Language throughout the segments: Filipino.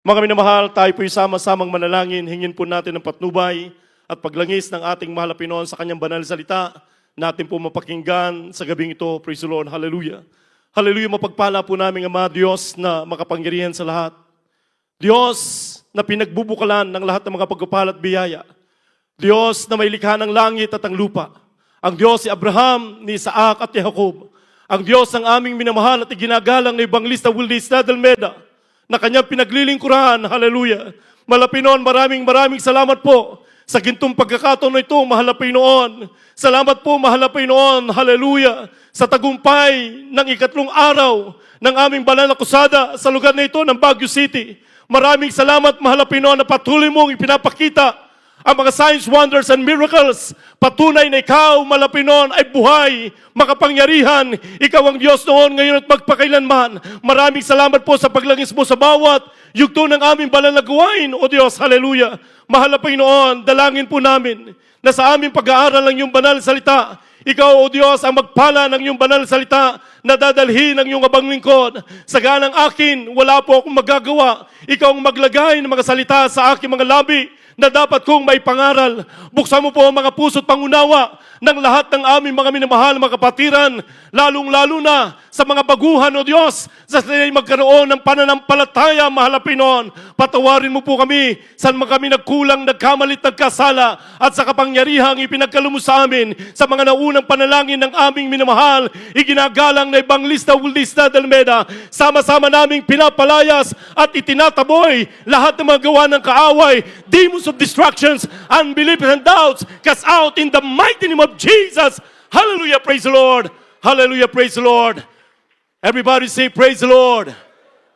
Mga minamahal, tayo po'y sama-samang manalangin, hingin po natin ang patnubay at paglangis ng ating mahal na Pinoon sa kanyang banal na salita, natin po mapakinggan sa gabing ito. Praise the Lord. Hallelujah. Hallelujah. Mapagpala po namin, Ama Diyos na makapangyarihan sa lahat. Diyos na pinagbubukalan ng lahat ng mga pagpapala at biyaya. Diyos na may likha ng langit at ang lupa. Ang Diyos si Abraham, ni Isaac at ni Jacob. Ang Diyos ang aming minamahal at iginagalang na Evangelista Wildes Dalmeda na kanyang pinaglilingkuran. Hallelujah. Malapinon, maraming salamat po sa gintong pagkakataon na ito, mahal na Panginoon. Salamat po, mahal na Panginoon. Hallelujah. Sa tagumpay ng ikatlong araw ng aming banal na kusada sa lugar na ito ng Baguio City. Maraming salamat, mahal na Panginoon, na patuloy mong ipinapakita ang mga signs, wonders, and miracles. Patunay na ikaw, Malapinon, ay buhay, makapangyarihan. Ikaw ang Diyos noon, ngayon at magpakailanman. Maraming salamat po sa paglangis mo sa bawat yugto ng aming banal na gawain, O Diyos. Hallelujah. Mahal na Panginoon, dalangin po namin na sa aming pag-aaral ng iyong banal na salita, ikaw, O Diyos, ang magpala ng iyong banal na salita na dadalhin ng iyong abang lingkod. Sa ganang akin, wala po akong magagawa. Ikaw ang maglagay ng mga salita sa aking mga labi na dapat kong may pangaral. Buksan mo po ang mga puso't pangunawa ng lahat ng aming mga minamahal, mga kapatiran, lalong-lalo na sa mga baguhan, O Diyos, sa sila'y magkaroon ng pananampalataya, mahal na Panginoon. Patawarin mo po kami saan kami nagkulang, nagkamalit, nagkasala, at sa kapangyarihang ipinagkaloob mo sa amin sa mga naunang panalangin ng aming minamahal, iginagalang na Evangelista Wildes Dalmeda. Sama-sama naming pinapalayas at itinataboy lahat ng mga gawa ng kaaway, demons of distractions, unbelief and doubts, cast out in the mighty name of Jesus. Hallelujah, praise the Lord. Hallelujah, praise the Lord. Everybody say, praise the Lord.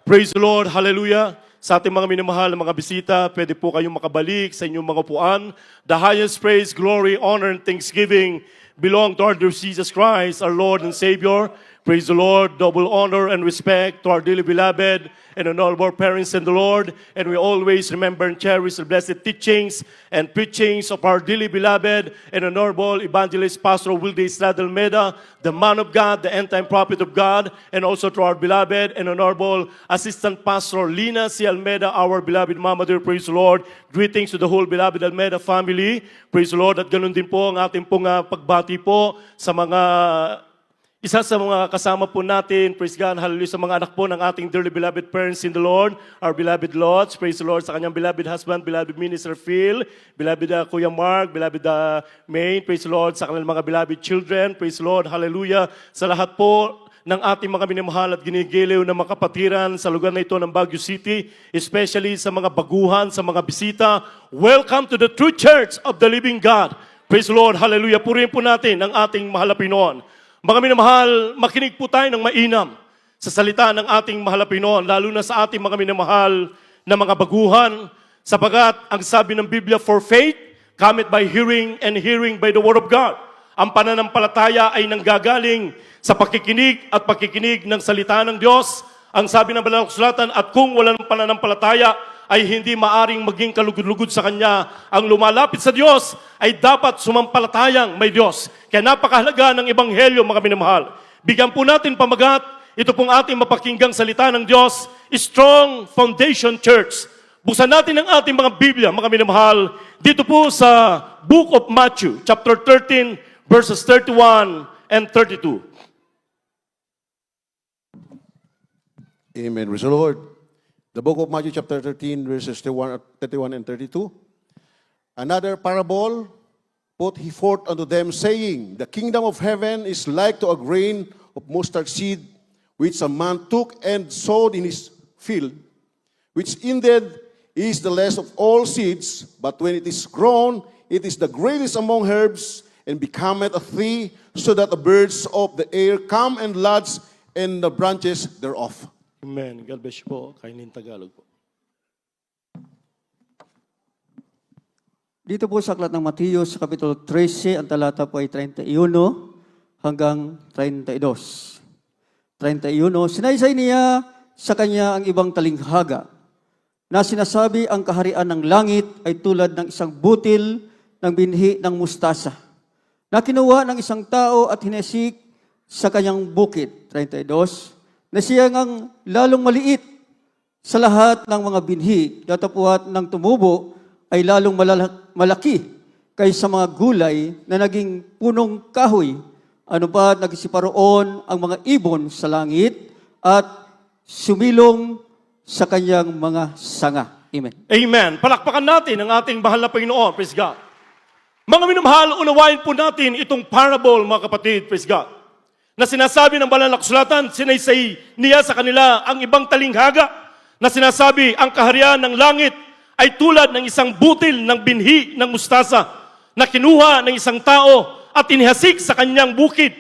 Praise the Lord, hallelujah. Sa ating mga minamahal na mga bisita, pwede po kayong makabalik sa inyong mga upuan. The highest praise, glory, honor, and thanksgiving belong to our dear Jesus Christ, our Lord and Savior. Praise the Lord, double honor and respect to our dearly beloved and honorable parents in the Lord. And we always remember and cherish the blessed teachings and preachings of our dearly beloved and honorable evangelist Pastor Wildes Dalmeda, the man of God, the end-time prophet of God, and also to our beloved and honorable assistant pastor Lina C. Almeda, our beloved mama dear. Praise the Lord. Greetings to the whole beloved Almeda family. Praise the Lord. At ganun din po ang ating pong pagbati po sa mga isa sa mga kasama po natin, praise God, hallelujah, sa mga anak po ng ating dearly beloved parents in the Lord, our beloved Lots, praise the Lord, sa kanyang beloved husband, beloved Minister Phil, beloved Kuya Mark, beloved Maine, praise the Lord, sa kanilang mga beloved children, praise the Lord, hallelujah, sa lahat po ng ating mga minamahal at ginigiliw na mga kapatiran sa lugar na ito ng Baguio City, especially sa mga baguhan, sa mga bisita. Welcome to the true church of the living God. Praise the Lord, hallelujah. Purihin po natin ang ating mahal na Pinoon. Mga minamahal, makinig po tayo ng mainam sa salita ng ating mahal na Pinoon, lalo na sa ating mga minamahal na mga baguhan, sapagat ang sabi ng Biblia, for faith cometh by hearing, and hearing by the word of God. Ang pananampalataya ay nanggagaling sa pakikinig at pakikinig ng salita ng Diyos. Ang sabi ng Banal na Kasulatan, at kung wala ng pananampalataya, ay hindi maaring maging kalugod-lugod sa Kanya. Ang lumalapit sa Diyos ay dapat sumampalatayang may Diyos. Kaya napakahalaga ng Ebanghelyo, mga minamahal. Bigyan po natin pamagat, ito pong ating mapakinggang salita ng Diyos, Strong Foundation Church. Buksan natin ang ating mga Biblia, mga minamahal, dito po sa Book of Matthew, chapter 13, verses 31 and 32. Amen. Praise the Lord. The book of Matthew chapter 13, verses 31 and 32. Another parable put he forth unto them, saying, the kingdom of heaven is like to a grain of mustard seed, which a man took and sowed in his field, which indeed is the less of all seeds, but when it is grown, it is the greatest among herbs, and becometh a tree, so that the birds of the air come and lodge in the branches thereof. Amen. God bless you po. Kainin Tagalog po. Dito po sa aklat ng Mateo sa Kapitulo 13, ang talata po ay 31 hanggang 32. 31, sinaysay niya sa kanya ang ibang talinghaga na sinasabi ang kaharian ng langit ay tulad ng isang butil ng binhi ng mustasa na kinuha ng isang tao at hinesik sa kanyang bukid. 32, na siya ngang lalong maliit Sa lahat ng mga binhi, datapwat ng tumubo ay lalong malaki kaysa mga gulay na naging punong kahoy. Ano pa, nagsiparoon ang mga ibon sa langit at sumilong sa kanyang mga sanga. Amen. Amen. Palakpakan natin ang ating mahal na Panginoon. Praise God. Mga minamahal, unawain po natin itong parable, mga kapatid. Praise God. Na sinasabi ng banal na kasulatan, sinaysay niya sa kanila ang ibang talinghaga na sinasabi, ang kaharian ng langit ay tulad ng isang butil ng binhi ng mustasa na kinuha ng isang tao at inihasik sa kanyang bukid.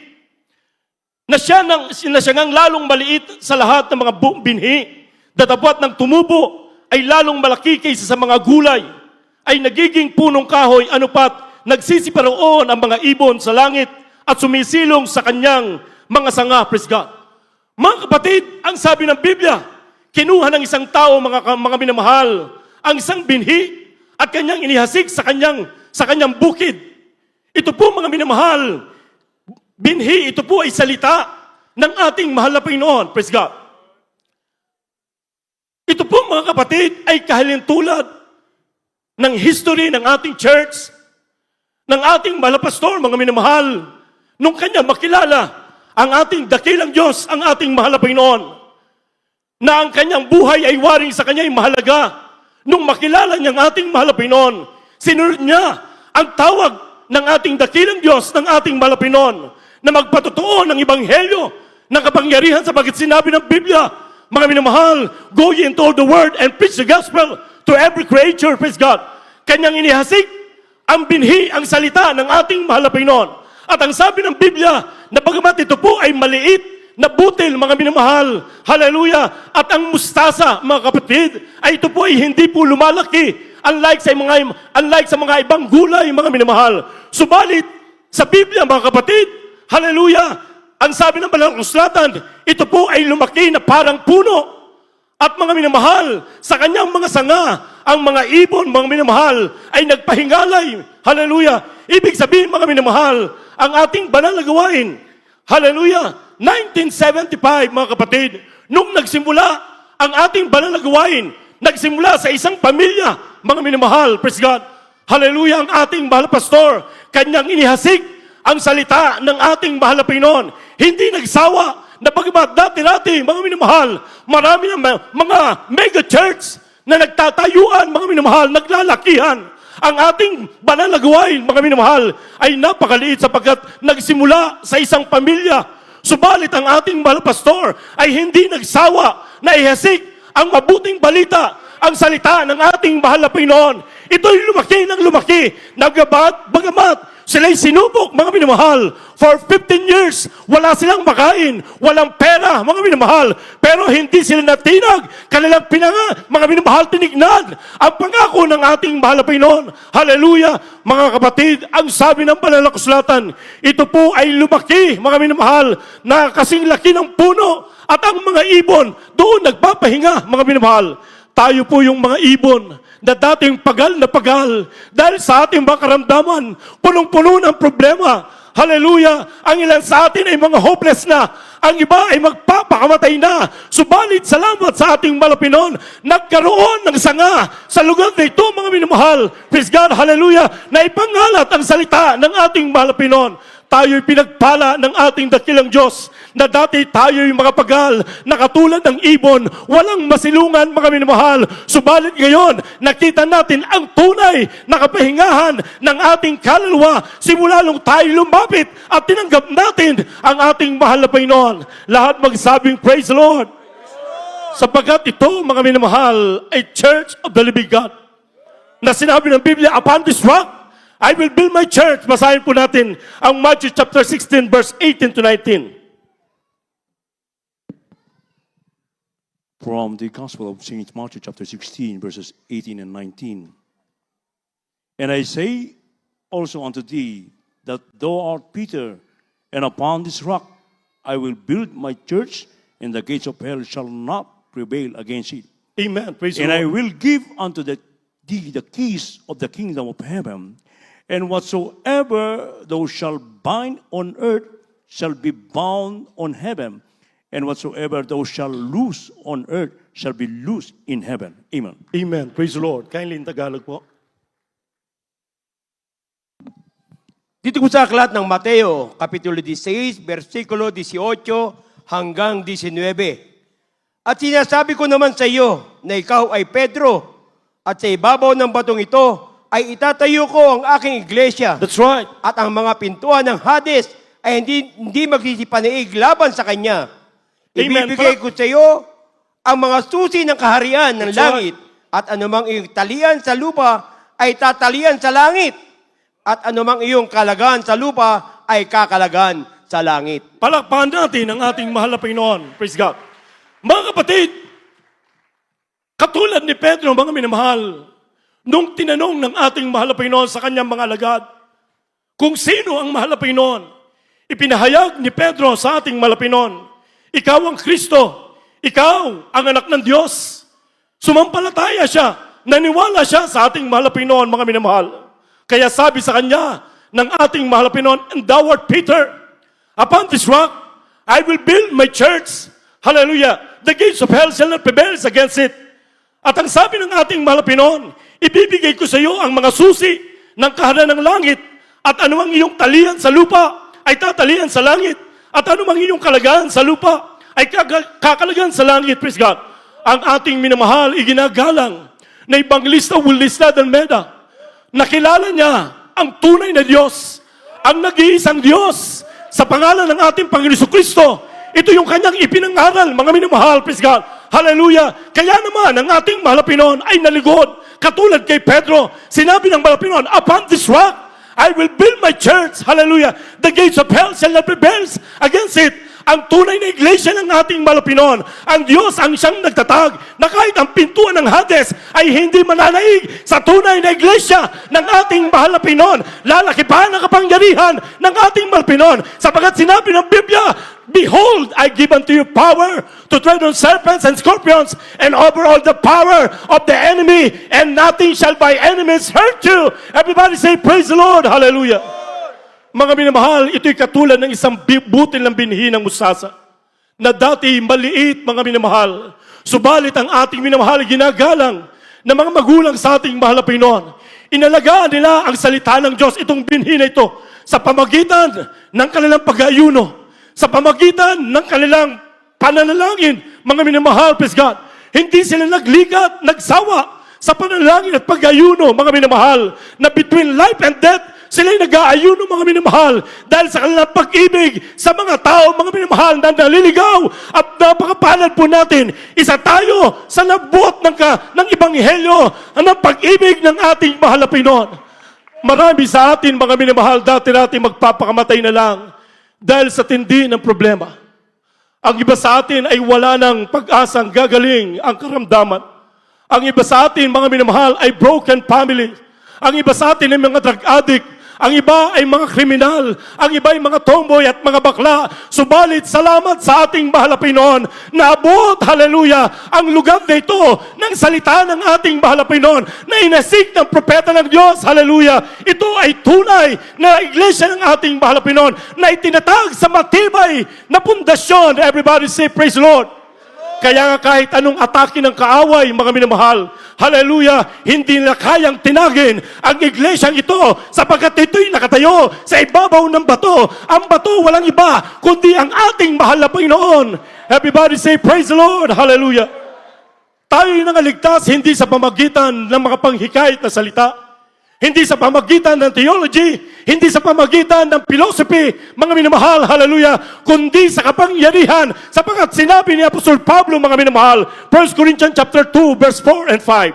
Na siya ngang lalong maliit sa lahat ng mga binhi, datapwat ng tumubo ay lalong malaki kaysa sa mga gulay, ay nagiging punong kahoy, anupat, nagsisiparoon ang mga ibon sa langit at sumisilong sa kanyang mga sanga. Praise God. Mga kapatid, ang sabi ng Biblia, kinuha ng isang tao, mga minamahal, ang isang binhi at kanyang inihasik sa kanyang bukid. Ito po, mga minamahal, binhi, ito po ay salita ng ating mahal na Panginoon. Praise God. Ito po, mga kapatid, ay kahalintulad ng history ng ating church, ng ating mahal na pastor, mga minamahal, nung kanya makilala ang ating dakilang Diyos, ang ating mahal na Panginoon, na ang kanyang buhay ay waring sa kanya ay mahalaga. Nung makilala niya ang ating mahal na Panginoon, sinunod niya ang tawag ng ating dakilang Diyos, ng ating mahal na Panginoon, na magpatotoo ng Ebanghelyo, ng kapangyarihan sapagkat sinabi ng Biblia, mga minamahal, go ye into all the world and preach the gospel to every creature. Praise God. Kanyang inihasik ang binhi, ang salita ng ating mahal na Panginoon. At ang sabi ng Biblia, na bagamat ito po ay maliit na butil, mga minamahal, hallelujah, at ang mustasa, mga kapatid, ay ito po ay hindi po lumalaki, unlike sa mga ibang gulay, mga minamahal. Subalit, sa Biblia, mga kapatid, hallelujah, ang sabi ng banal na kasulatan, ito po ay lumaki na parang puno. At mga minamahal, sa kanyang mga sanga, ang mga ibon, mga minamahal, ay nagpahingalay. Hallelujah. Ibig sabihin, mga minamahal, ang ating banal na gawain, hallelujah, 1975, mga kapatid, nung nagsimula ang ating banal na gawain, nagsimula sa isang pamilya, mga minamahal, praise God. Hallelujah, ang ating mahal na pastor, kanyang inihasik ang salita ng ating mahal na Panginoon. Hindi nagsawa na bagamat dati-dati, mga minamahal, marami ng mga mega church na nagtatayuan, mga minamahal, naglalakihan. Ang ating banal na gawain, mga minamahal, ay napakaliit sapagkat nagsimula sa isang pamilya. Subalit ang ating mahal pastor ay hindi nagsawa na ihasik ang mabuting balita, ang salita ng ating mahal na Panginoon. Ito'y lumaki ng lumaki, bagamat sila'y sinubok, mga minamahal, for 15 years, wala silang makain, walang pera, mga minamahal, pero hindi sila natinag, kanilang mga minamahal, tinignan ang pangako ng ating mahal na Panginoon. Hallelujah! Mga kapatid, ang sabi ng banal na kasulatan, ito po ay lumaki, mga minamahal, na kasing laki ng puno, at ang mga ibon, doon nagpapahinga, mga minamahal. Tayo po yung mga ibon na dating pagal na pagal dahil sa ating mga karamdaman, punong-puno ng problema. Hallelujah! Ang ilan sa atin ay mga hopeless na. Ang iba ay magpapakamatay na. Subalit, salamat sa ating malapinon, nagkaroon ng sanga sa lugar na ito, mga minamahal. Praise God, hallelujah, na ipangalat ang salita ng ating malapinon. Tayo'y pinagpala ng ating dakilang Diyos na dati tayo'y mga pagal na katulad ng ibon, walang masilungan, mga minamahal. Subalit ngayon, nakita natin ang tunay na kapahingahan ng ating kaluluwa simula nung tayo lumapit at tinanggap natin ang ating mahal na Panginoon. Lahat magsabing, praise the Lord. Sapagkat ito, mga minamahal, ay Church of the Living God. Na sinabi ng Biblia, upon this rock, I will build my church. Basahin po natin ang Matthew chapter 16, verse 18 to 19. From the Gospel of St. Matthew chapter 16, verses 18 and 19. And I say also unto thee, that thou art Peter, and upon this rock I will build my church, and the gates of hell shall not prevail against it. Amen. Praise the And I Lord. will give unto thee the keys of the kingdom of heaven. And whatsoever thou shalt bind on earth shall be bound on heaven. and whatsoever thou shalt loose on earth shall be loosed in heaven. Amen. Amen. Praise the Lord. Kindly in Tagalog po. Dito po sa aklat ng Mateo, Kapitulo 16, versikulo 18 hanggang 19. At sinasabi ko naman sa iyo na ikaw ay Pedro, at sa ibabaw ng batong ito ay itatayo ko ang aking iglesia. That's right. At ang mga pintuan ng Hades ay hindi magsisipaniig laban sa kanya. Amen. Ibibigay ko sa iyo ang mga susi ng kaharian ng That's langit. At anumang iyong talian sa lupa ay tatalian sa langit. At anumang iyong kalagan sa lupa ay kakalagan sa langit. Palakpakan natin ang ating mahal na Panginoon. Praise God. Mga kapatid, katulad ni Pedro, mga minamahal, nung tinanong ng ating mahal na Panginoon sa kanyang mga alagad, kung sino ang mahal na Panginoon, ipinahayag ni Pedro sa ating mahal na Panginoon, ikaw ang Kristo, ikaw ang anak ng Diyos. Sumampalataya siya, naniwala siya sa ating mahal na Panginoon, mga minamahal. Kaya sabi sa kanya ng ating mahal na Panginoon, and thou art Peter, upon this rock, I will build my church. Hallelujah. The gates of hell shall not prevail against it. At ang sabi ng ating mahal na Panginoon, ibibigay ko sa iyo ang mga susi ng kaharian ng langit, at anumang iyong talian sa lupa ay tatalian sa langit, at anumang iyong kalagahan sa lupa ay kakalagahan sa langit. Praise God. Ang ating minamahal, iginagalang na Evangelista Willista Dalmeda, nakilala niya ang tunay na Diyos, ang nag-iisang Diyos sa pangalan ng ating Panginoon Kristo. Ito yung kanyang ipinangaral, mga minamahal, praise God. Hallelujah. Kaya naman, ang ating mahal na Panginoon ay naligod. Katulad kay Pedro, sinabi ng mahal na Panginoon, upon this rock, I will build my church. Hallelujah. The gates of hell shall not prevail against it. Ang tunay na iglesia ng ating mahal na Panginoon, ang Diyos ang siyang nagtatag na kahit ang pintuan ng Hades ay hindi mananaig sa tunay na iglesia ng ating mahal na Panginoon. Lalaki pa ang kapangyarihan ng ating mahal na Panginoon. Sapagat sinabi ng Biblia, behold, I give unto you power to tread on serpents and scorpions and over all the power of the enemy, and nothing shall by enemies hurt you. Everybody say, praise the Lord. Hallelujah. Mga minamahal, ito'y katulad ng isang butil ng binhi ng musasa na dati maliit, mga minamahal. Subalit ang ating minamahal ginagalang ng mga magulang sa ating mahal na Panginoon. Inalagaan nila ang salita ng Diyos, itong binhi na ito, sa pamagitan ng kanilang pag-aayuno, sa pamagitan ng kanilang pananalangin, mga minamahal, praise God. Hindi sila nagligat, nagsawa sa pananalangin at pag-aayuno, mga minamahal, na between life and death, sila'y nag-aayuno, mga minamahal, dahil sa kanilang pag-ibig sa mga tao, mga minamahal, na naliligaw. At napakapalad po natin, isa tayo sa nabuot ng Ebanghelyo, ng pag-ibig ng ating mahal na Panginoon. Marami sa atin, mga minamahal, dati natin magpapakamatay na lang dahil sa tindi ng problema. Ang iba sa atin ay wala ng pag-asang gagaling ang karamdaman. Ang iba sa atin, mga minamahal, ay broken family. Ang iba sa atin ay mga drug addict. Ang iba ay mga kriminal. Ang iba ay mga tomboy at mga bakla. Subalit, salamat sa ating mahal na Panginoon na abot, hallelujah, ang lugar na ito ng salita ng ating mahal na Panginoon na inasig ng propeta ng Diyos, hallelujah. Ito ay tunay na iglesia ng ating mahal na Panginoon na itinatag sa matibay na pundasyon. Everybody say, praise the Lord. Kaya nga kahit anong atake ng kaaway, mga minamahal, hallelujah, hindi na kayang tinagin ang iglesyang ito sapagkat ito'y nakatayo sa ibabaw ng bato. Ang bato walang iba kundi ang ating mahal na Panginoon. Everybody say, praise the Lord, hallelujah. Tayo'y nangaligtas hindi sa pamagitan ng mga panghikayat na salita, hindi sa pamagitan ng theology, hindi sa pamagitan ng philosophy, mga minamahal, hallelujah, kundi sa kapangyarihan, sapagkat sinabi ni Apostol Pablo, mga minamahal, 1 Corinthians chapter 2, verse 4 and 5.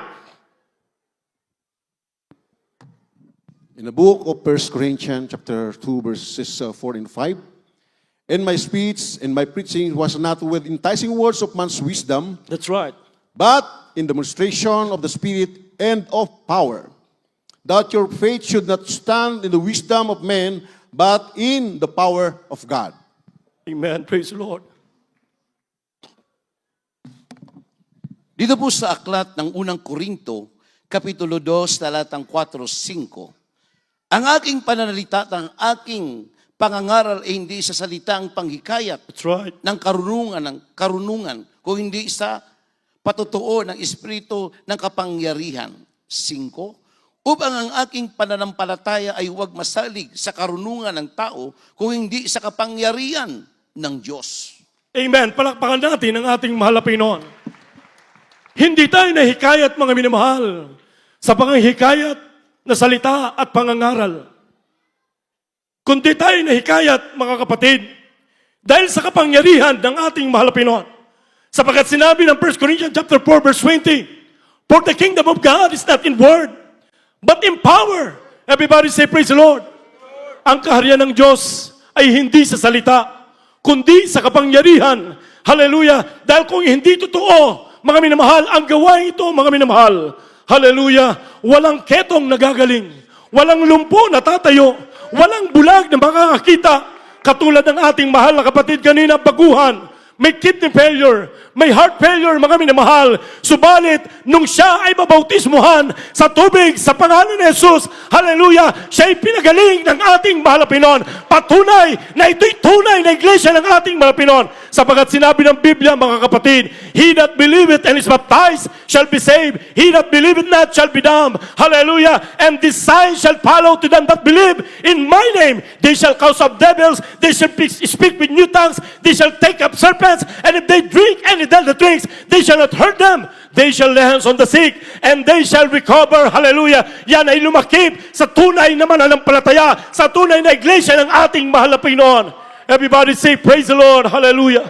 In the book of 1 Corinthians chapter 2, verses 4 and 5, and my speech and my preaching was not with enticing words of man's wisdom, That's right. but in demonstration of the Spirit and of power, that your faith should not stand in the wisdom of men, but in the power of God. Amen. Praise the Lord. Dito po sa aklat ng unang Korinto, Kapitulo 2, talatang 4-5, ang aking pananalita at ang aking pangangaral ay hindi sa salitang panghikayat That's right. ng karunungan, kung hindi sa patutuo ng espiritu ng kapangyarihan. 5, upang ang aking pananampalataya ay huwag masalig sa karunungan ng tao, kung hindi sa kapangyarihan ng Diyos. Amen. Palakpakan natin ang ating mahal na Panginoon. Hindi tayo nahikayat, mga minamahal, sa panghihikayat na salita at pangangaral. Kundi tayo nahikayat, mga kapatid, dahil sa kapangyarihan ng ating mahal na Panginoon. Sapagkat sinabi ng 1 Corinthians chapter 4, verse 20, for the kingdom of God is not in word, but in power. Everybody say, praise the Lord. Ang kaharian ng Diyos ay hindi sa salita, kundi sa kapangyarihan. Hallelujah. Dahil kung hindi totoo, mga minamahal, ang gawain ito, mga minamahal, hallelujah, walang ketong nagagaling, walang lumpo na tatayo, walang bulag na makakakita, katulad ng ating mahal na kapatid kanina, baguhan, may kidney failure, may heart failure, mga minamahal. Subalit, nung siya ay mabautismuhan sa tubig, sa pangalan ni Jesus, hallelujah, siya ay pinagaling ng ating mahal na Panginoon. Patunay na ito'y tunay na iglesia ng ating mahal na Panginoon. Sapagat sinabi ng Biblia, mga kapatid, he that believeth and is baptized shall be saved. He that believeth not shall be damned. Hallelujah. And this sign shall follow to them that believe in my name. They shall cast out devils. They shall speak with new tongues. They shall take up serpents. And if they drink any deadly drinks, they shall not hurt them. They shall lay hands on the sick, and they shall recover. Hallelujah. Yan ay lumakip sa tunay na mananampalataya, sa tunay na iglesia ng ating mahal na Panginoon. Everybody say, praise the Lord. Hallelujah.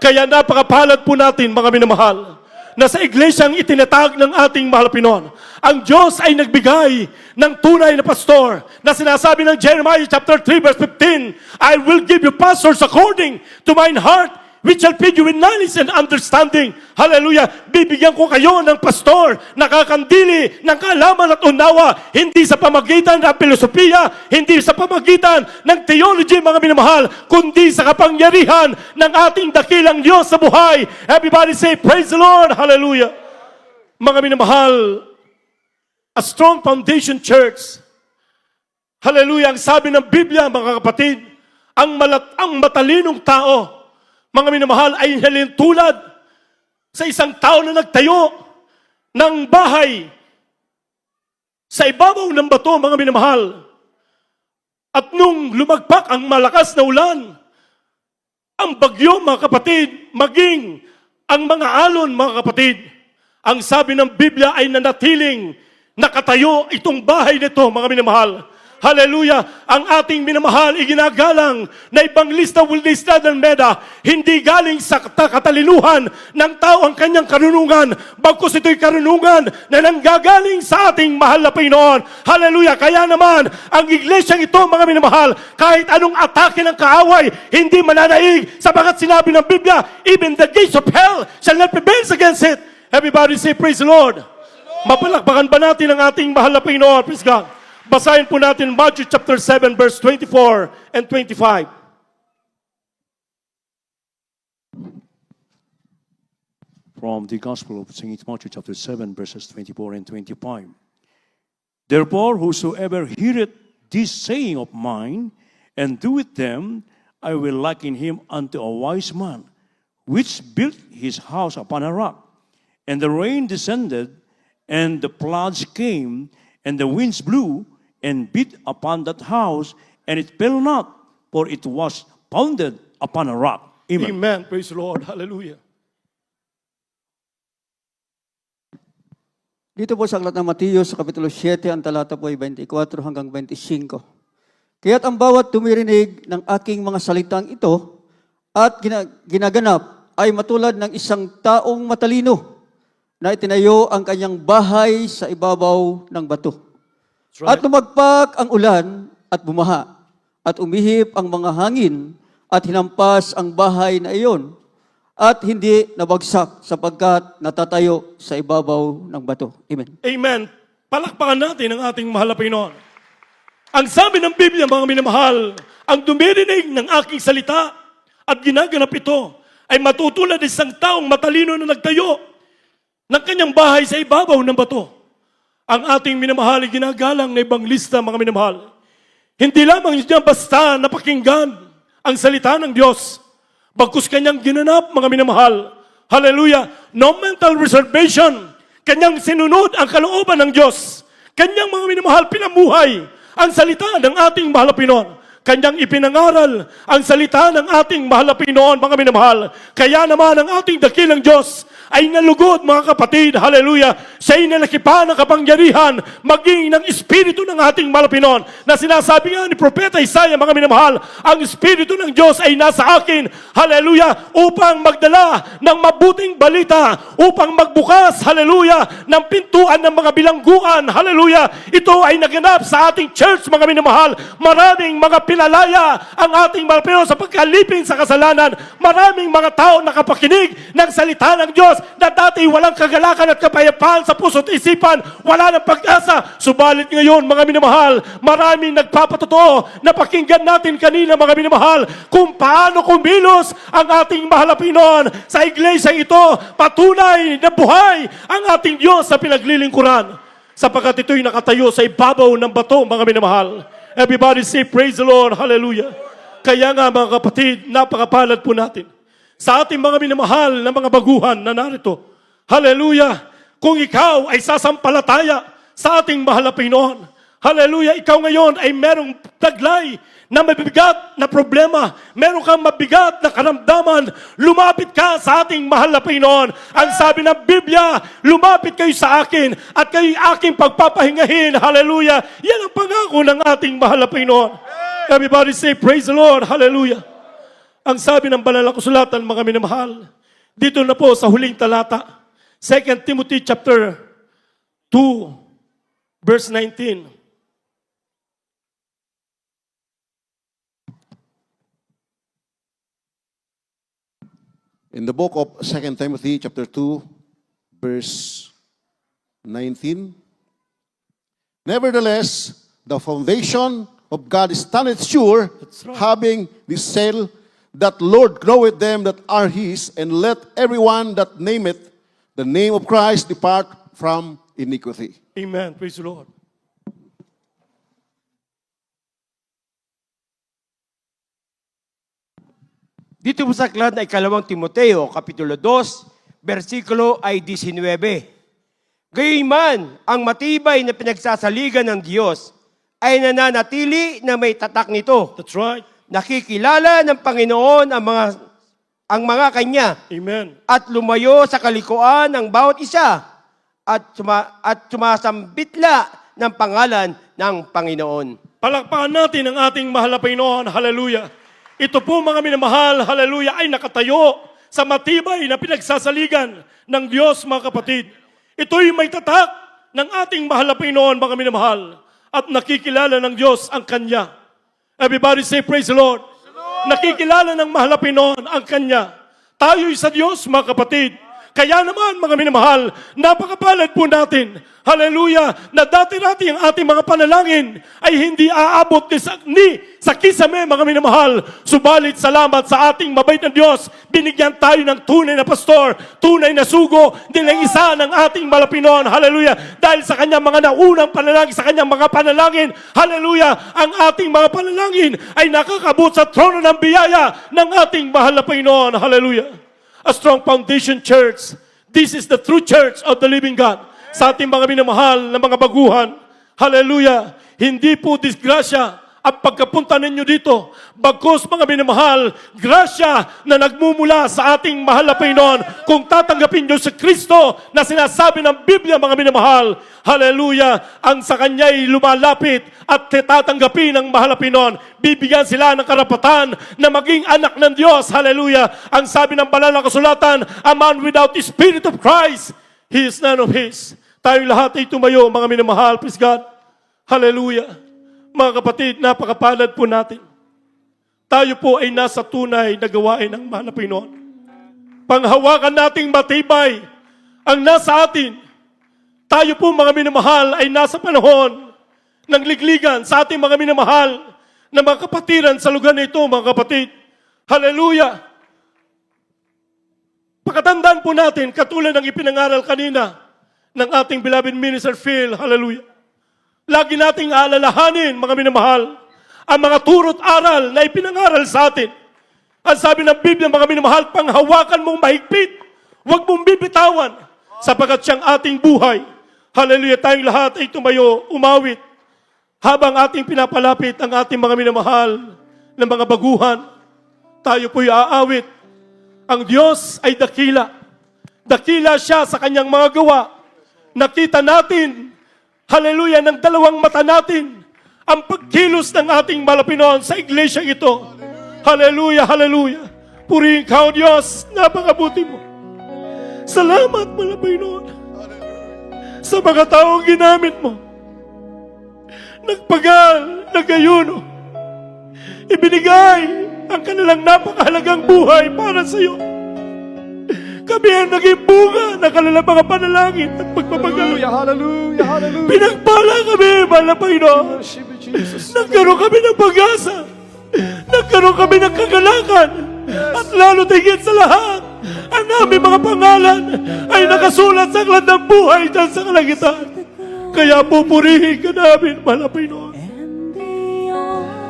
Kaya napakapalad po natin, mga minamahal, na sa iglesyang itinatag ng ating mahal na Panginoon, ang Diyos ay nagbigay ng tunay na pastor na sinasabi ng Jeremiah chapter 3 verse 15, I will give you pastors according to mine heart, which shall feed you with knowledge and understanding. Hallelujah. Bibigyan ko kayo ng pastor na kakandili ng kaalaman at unawa, hindi sa pamagitan ng filosofiya, hindi sa pamagitan ng theology, mga minamahal, kundi sa kapangyarihan ng ating dakilang Diyos sa buhay. Everybody say, praise the Lord. Hallelujah. Mga minamahal, a strong foundation church. Hallelujah. Ang sabi ng Biblia, mga kapatid, ang matalinong tao, mga minamahal, ay halintulad sa isang tao na nagtayo ng bahay sa ibabaw ng bato, mga minamahal. At nung lumagpak ang malakas na ulan, ang bagyo, mga kapatid, maging ang mga alon, mga kapatid, ang sabi ng Biblia ay nanatiling nakatayo itong bahay nito, mga minamahal. Hallelujah! Ang ating minamahal, iginagalang na Evangelista Wilnista ng Meda, hindi galing sa katalinuhan ng tao ang kanyang karunungan, bagkus ito'y karunungan na nanggagaling sa ating mahal na Panginoon. Hallelujah! Kaya naman, ang iglesyang ito, mga minamahal, kahit anong atake ng kaaway, hindi mananaig, sapagat sinabi ng Biblia, even the gates of hell shall not prevail against it. Everybody say, praise the Lord! Mapalakpakan ba natin ang ating mahal na Panginoon? Praise God! Basahin po natin Matthew chapter 7 verse 24 and 25. From the Gospel of St. Matthew chapter 7 verses 24 and 25. Therefore, whosoever heareth this saying of mine, and doeth them, I will liken him unto a wise man, which built his house upon a rock. And the rain descended, and the floods came, and the winds blew, and beat upon that house, and it fell not, for it was founded upon a rock. Amen. Amen. Praise the Lord. Hallelujah. Dito po sa aklat ng Mateo sa Kapitulo 7, ang talata po ay 24 hanggang 25. Kaya't ang bawat tumirinig ng aking mga salitang ito at ginaganap ay matulad ng isang taong matalino na itinayo ang kanyang bahay sa ibabaw ng bato. At lumagpak ang ulan at bumaha, at umihip ang mga hangin, at hinampas ang bahay na iyon, at hindi nabagsak sapagkat natatayo sa ibabaw ng bato. Amen. Amen. Palakpakan natin ang ating mahal na Panginoon. Ang sabi ng Biblia, mga minamahal, ang dumirinig ng aking salita at ginaganap ito ay matutulad isang taong matalino na nagtayo ng kanyang bahay sa ibabaw ng bato. Ang ating minamahal ay ginagalang na Evangelista, mga minamahal. Hindi lamang niya basta napakinggan ang salita ng Diyos, bagkus kanyang ginanap, mga minamahal. Hallelujah. No mental reservation. Kanyang sinunod ang kalooban ng Diyos. Kanyang mga minamahal pinamuhay ang salita ng ating mahal na Pinoon. Kanyang ipinangaral ang salita ng ating mahal na Pinoon, mga minamahal. Kaya naman ang ating dakilang Diyos ay nalugod, mga kapatid, hallelujah, siya'y nalakipan ng kapangyarihan, maging ng Espiritu ng ating mahal na Pinoon, na sinasabi nga ni Propeta Isaiah, mga minamahal, ang Espiritu ng Diyos ay nasa akin, hallelujah, upang magdala ng mabuting balita, upang magbukas, hallelujah, ng pintuan ng mga bilangguan, hallelujah. Ito ay naganap sa ating church, mga minamahal. Maraming mga pinalaya ang ating mahal na Pinoon sa pagkalipin sa kasalanan. Maraming mga tao nakapakinig ng salita ng Diyos na dati walang kagalakan at kapayapaan sa puso't isipan, wala ng pag-asa. Subalit ngayon, mga minamahal, maraming nagpapatotoo na pakinggan natin kanina, mga minamahal, kung paano kumilos ang ating mahal na Pinoon sa iglesia ito. Patunay na buhay ang ating Diyos sa pinaglilingkuran, sapagkat ito'y nakatayo sa ibabaw ng bato, mga minamahal. Everybody say, praise the Lord, hallelujah. Kaya nga, mga kapatid, napakapalad po natin sa ating mga minamahal na mga baguhan na narito. Hallelujah! Kung ikaw ay sasampalataya sa ating mahal na Pinoon, hallelujah, ikaw ngayon ay merong taglay na mabibigat na problema, meron kang mabigat na karamdaman, lumapit ka sa ating mahal na Pinoon. Ang sabi ng Biblia, lumapit kayo sa akin at kayo aking pagpapahingahin. Hallelujah! Yan ang pangako ng ating mahal na Pinoon. Everybody say, praise the Lord, hallelujah. Ang sabi ng banal na kasulatan, mga minamahal, dito na po sa huling talata, 2 Timothy chapter 2, verse 19. In the book of 2 Timothy chapter 2, verse 19, nevertheless, the foundation of God standeth sure, right. having this seal, that Lord knoweth them that are his, and let everyone that nameth the name of Christ depart from iniquity. Amen. Praise the Lord. Dito po sa aklat na ikalawang Timoteo, Kapitulo 2, versikulo ay 19. Gayunman, ang matibay na pinagsasaligan ng Diyos ay nananatili na may tatak nito. That's right. Nakikilala ng Panginoon ang mga kanya Amen. at lumayo sa kalikuan ng bawat isa at sumasambitla ng pangalan ng Panginoon. Palakpakan natin ang ating mahal na Panginoon. Hallelujah. Ito po, mga minamahal, hallelujah, ay nakatayo sa matibay na pinagsasaligan ng Diyos, mga kapatid. Ito'y may tatak ng ating mahal na Panginoon, mga minamahal, at nakikilala ng Diyos ang Kanya. Everybody say, praise the Lord. Nakikilala ng mahal na Panginoon ang Kanya. Tayo'y sa Diyos, mga kapatid. Kaya naman, mga minamahal, napakapalad po natin, hallelujah, na dati-dati ang ating mga panalangin ay hindi aabot ni sa kisame, mga minamahal. Subalit, salamat sa ating mabait na Diyos, binigyan tayo ng tunay na pastor, tunay na sugo, din ang isa ng ating malapinon, hallelujah. Dahil sa kanyang mga naunang panalangin, sa kanyang mga panalangin, hallelujah, ang ating mga panalangin ay nakakabot sa trono ng biyaya ng ating mahal na Panginoon, hallelujah. A strong foundation church. This is the true church of the living God. Sa ating mga minamahal na mga baguhan, hallelujah, hindi po disgrasya ang pagkapunta ninyo dito. Bagkus, mga minamahal, grasya na nagmumula sa ating mahal na Panginoon. Kung tatanggapin nyo si Kristo na sinasabi ng Biblia, mga minamahal, hallelujah, ang sa Kanya'y lumalapit at tatanggapin ng mahal na Panginoon. Bibigyan sila ng karapatan na maging anak ng Diyos, hallelujah. Ang sabi ng banal na kasulatan, a man without the Spirit of Christ, he is none of his. Tayong lahat ay tumayo, mga minamahal, praise God, hallelujah. Mga kapatid, napakapalad po natin. Tayo po ay nasa tunay na gawain ng mahal na Panginoon. Panghawakan nating matibay ang nasa atin. Tayo po, mga minamahal, ay nasa panahon ng ligligan sa ating mga minamahal na mga kapatiran sa lugar na ito, mga kapatid. Hallelujah! Pakatandaan po natin, katulad ng ipinangaral kanina ng ating beloved minister Phil, hallelujah. Lagi nating aalalahanin, mga minamahal, ang mga turo't aral na ipinangaral sa atin. Ang sabi ng Biblia, mga minamahal, panghawakan mong mahigpit. Huwag mong bibitawan sapagkat siyang ating buhay. Hallelujah, tayong lahat ay tumayo, umawit. Habang ating pinapalapit ang ating mga minamahal ng mga baguhan, tayo po'y aawit. Ang Diyos ay dakila. Dakila siya sa kanyang mga gawa. Nakita natin, hallelujah, ng dalawang mata natin, ang pagkilos ng ating Malapinon sa iglesia ito. Hallelujah, hallelujah. Purihin ka, O Diyos, napakabuti mo. Salamat, Malapinon, sa mga taong ginamit mo. Nagpagal, nagayuno, ibinigay ang kanilang napakahalagang buhay para sa iyo. Kami ang naging bunga ng kanilang mga panalangin at pagpapagal. Hallelujah, hallelujah. Pinagpala kami, mahal na Panginoon. Nagkaroon kami ng pag-asa. Nagkaroon kami ng kagalakan. At lalo tigit sa lahat, ang aming mga pangalan ay nakasulat sa aklat ng buhay dyan sa kalangitan. Kaya pupurihin ka namin, mahal na Panginoon.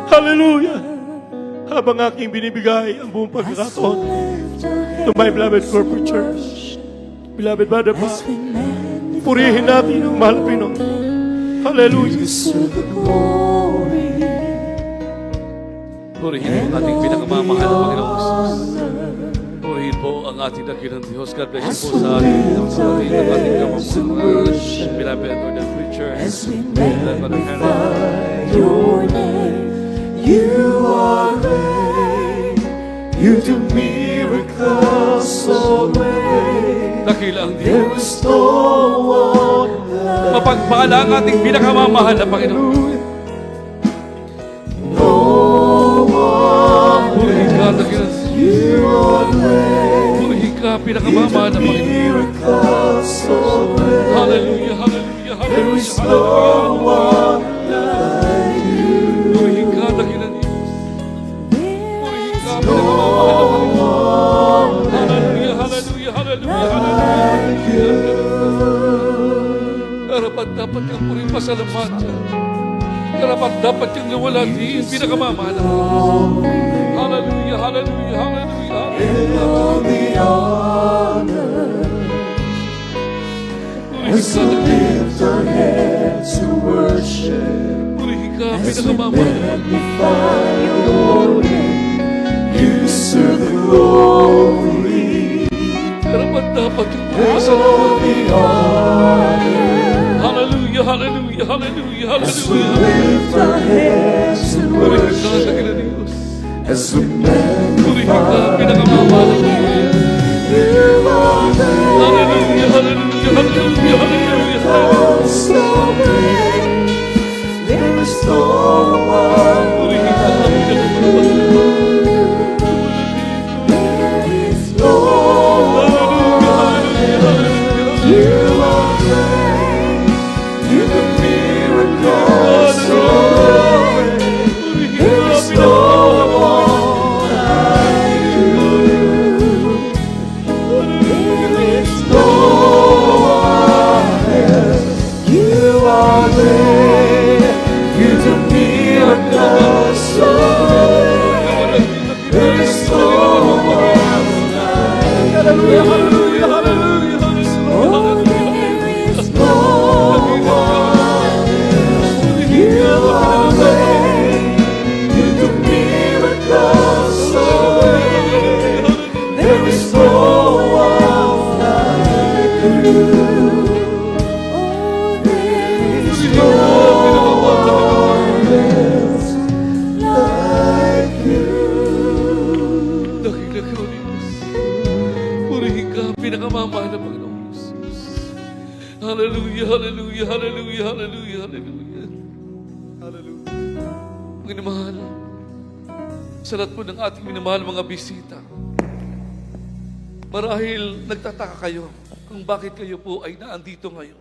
Hallelujah. Habang aking binibigay ang buong pagkakataon to my beloved corporate church, beloved Brother Pa, purihin natin ang mahal na Panginoon. Hallelujah. Purihin ang ating pinakamamahal na Panginoon. Purihin po ang ating dakilang Diyos. God bless you po sa ating kamamahal. Beloved Lord and preacher. Beloved Brother Henry. Your name, you are great. You do miracles so great. Dakilang There Diyos. is no one like Mapagpala ang ating pinakamamahal na Panginoon. no one. Purihin ka, dakilang Diyos. You are great. Purihin ka, pinakamamahal na Panginoon. Miracles so great. Hallelujah, hallelujah, There is hallelujah, no hallelujah. one like you. Purihin ka, dakilang Diyos. Purihin ka, pinakamamahal na Panginoon. Hallelujah, hallelujah, hallelujah, hallelujah. Karapat dapat kang purihin pasalamatan. Karapat dapat kang nawalhatiin, pinakamamahal na Panginoon. Hallelujah, hallelujah, hallelujah, hallelujah. All the honor Purihin as ka, we dakilang lift our hands to worship. Purihin ka, As we pinakamamahal na Panginoon. magnify your name, you deserve the glory. Karapat dapat kang purihin All pasalamatan. the honor Hallelujah, hallelujah, hallelujah, as we hallelujah. lift our hands to Purihin ka, worship. dakilang Diyos. As we Purihin ka, magnify pinakamamahal na Panginoon. you are great. Hallelujah, hallelujah, hallelujah, hallelujah. Oh, so great. There is no one Purihin ka, like pinakamamahal na there is no one. You are great. You do miracles so great. There is no one like you. There is no one else. You are great. You do miracles so great. There is no one like you. Hallelujah, hallelujah, hallelujah, Oh, there is no one else. You are great. You do miracles so great. There is no one like you. Oh, there is no one else like you. Dakila ka, O Diyos. Purihin ka, pinakamamahal na Panginoon Jesus. Hallelujah, hallelujah, hallelujah, hallelujah, hallelujah. Hallelujah. Panginoon, sa lahat po ng ating minamahal mga bisita, marahil nagtataka kayo kung bakit kayo po ay naandito ngayon.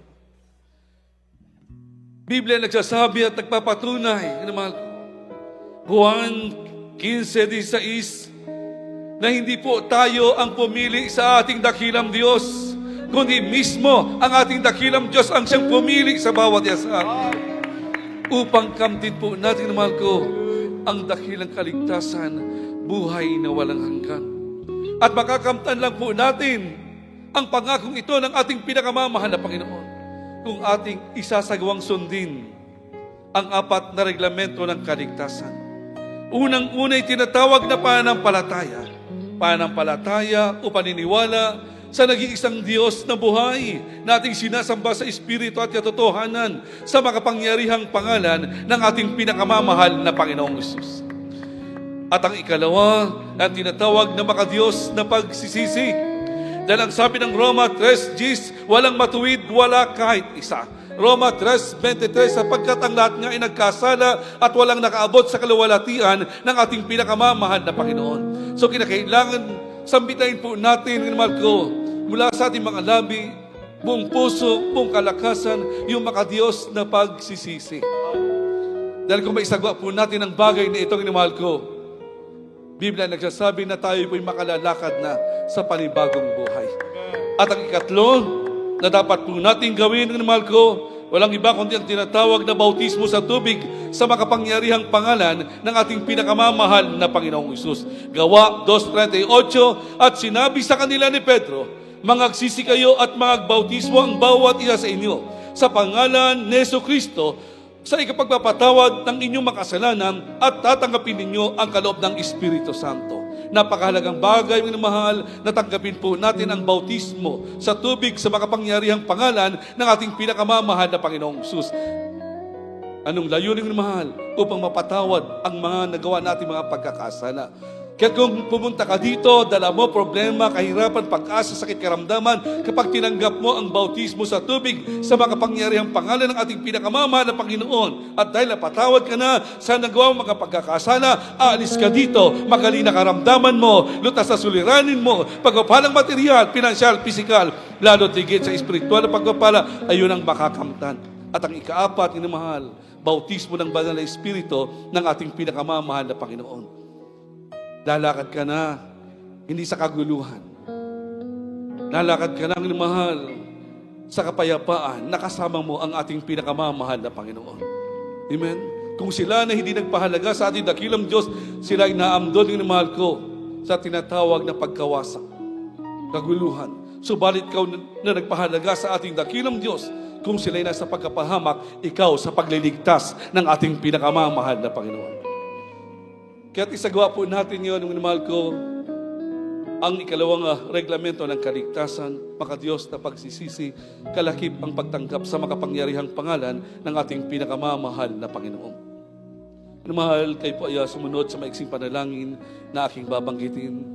Biblia nagsasabi at nagpapatunay, minamahal, Juan 15:16, na hindi po tayo ang pumili sa ating dakilang Diyos, kundi mismo ang ating dakilang Diyos ang siyang pumili sa bawat isa. Upang kamtin po natin, mahal ko, ang dakilang kaligtasan, buhay na walang hanggan. At makakamtan lang po natin ang pangakong ito ng ating pinakamamahal na Panginoon kung ating isasagawang sundin ang 4 na reglamento ng kaligtasan. Unang-una'y tinatawag na pananampalataya. Pananampalataya o paniniwala sa nag-iisang Diyos na buhay na ating sinasamba sa Espiritu at katotohanan sa makapangyarihang pangalan ng ating pinakamamahal na Panginoong Hesus. At ang ikalawa, ang tinatawag na makadiyos na pagsisisi. Dahil ang sabi ng Roma 3:10, walang matuwid, wala kahit isa. Roma 3:23, sapagkat ang lahat nga ay nagkasala at walang nakaabot sa kaluwalhatian ng ating pinakamamahal na Panginoon. So kinakailangan sambitain po natin, minamahal ko, mula sa ating mga labi, buong puso, buong kalakasan, yung makadiyos na pagsisisi. Dahil kung may isagawa po natin ang bagay na itong minamahal ko, Biblia nagsasabi na tayo po'y makalalakad na sa panibagong buhay. At ang ikatlo na dapat po natin gawin, minamahal ko, walang iba kundi ang tinatawag na bautismo sa tubig sa makapangyarihang pangalan ng ating pinakamamahal na Panginoong Hesus. Gawa 2:38, at sinabi sa kanila ni Pedro, mangagsisi kayo at magbautismo ang bawat isa sa inyo sa pangalan ni Jesucristo sa ikapagpapatawad ng inyong makasalanan at tatanggapin ninyo ang kaloob ng Espiritu Santo. Napakahalagang bagay, minamahal, na tanggapin po natin ang bautismo sa tubig sa makapangyarihang pangalan ng ating pinakamamahal na Panginoong Hesus. Anong layunin, minamahal? Upang mapatawad ang mga nagawa nating mga pagkakasala. Kaya kung pumunta ka dito, dala mo problema, kahirapan, pag-asa, sakit, karamdaman, kapag tinanggap mo ang bautismo sa tubig sa makapangyarihang pangalan ng ating pinakamamahal na Panginoon, at dahil napatawad ka na sa nagawa mga pagkakasala, aalis ka dito, magaling na karamdaman mo, lutas sa suliranin mo, pagpapalang material, pinansyal, pisikal, lalo tigit sa espiritual na pagpapala, ayun ang makakamtan. At ang ika-4, minamahal, bautismo ng banal na Espiritu ng ating pinakamamahal na Panginoon. Lalakad ka na, hindi sa kaguluhan. Lalakad ka na, minamahal, sa kapayapaan, nakasama mo ang ating pinakamamahal na Panginoon. Amen? Kung sila na hindi nagpahalaga sa ating dakilang Diyos, sila ay naamdon, minamahal ko, sa tinatawag na pagkawasak, kaguluhan. Subalit ikaw na nagpahalaga sa ating dakilang Diyos, kung sila ay nasa pagkapahamak, ikaw sa pagliligtas ng ating pinakamamahal na Panginoon. Kaya't isagawa po natin yun, minamahal ko, ang ikalawang reglamento ng kaligtasan, makadiyos na pagsisisi, kalakip ang pagtanggap sa makapangyarihang pangalan ng ating pinakamamahal na Panginoon. Minamahal, kayo po ay sumunod sa maiksing panalangin na aking babanggitin.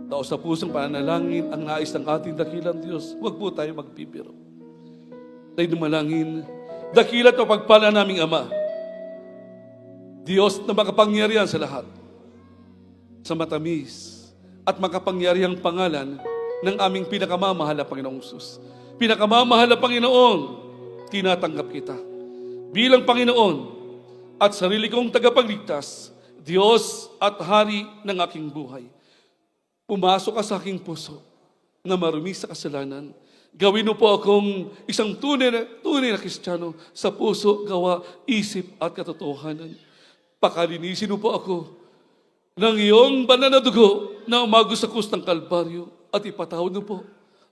Taos sa pusong pananalangin ang nais ng ating dakilang Diyos. Huwag po tayo magpipiro. Tayo dumalangin, dakilat o pagpala naming Ama, Diyos na makapangyarihan sa lahat, sa matamis at makapangyarihang pangalan ng aming pinakamamahal na Panginoong Hesus. Pinakamamahal na Panginoon, tinatanggap kita bilang Panginoon at sarili kong tagapagligtas, Diyos at Hari ng aking buhay. Pumasok ka sa aking puso na marumi sa kasalanan. Gawin mo po akong isang tunay na Kristiyano sa puso, gawa, isip at katotohanan. Pakalinisin mo po ako ng iyong banal na dugo na umagos sa krus ng Kalbaryo at ipatawad mo po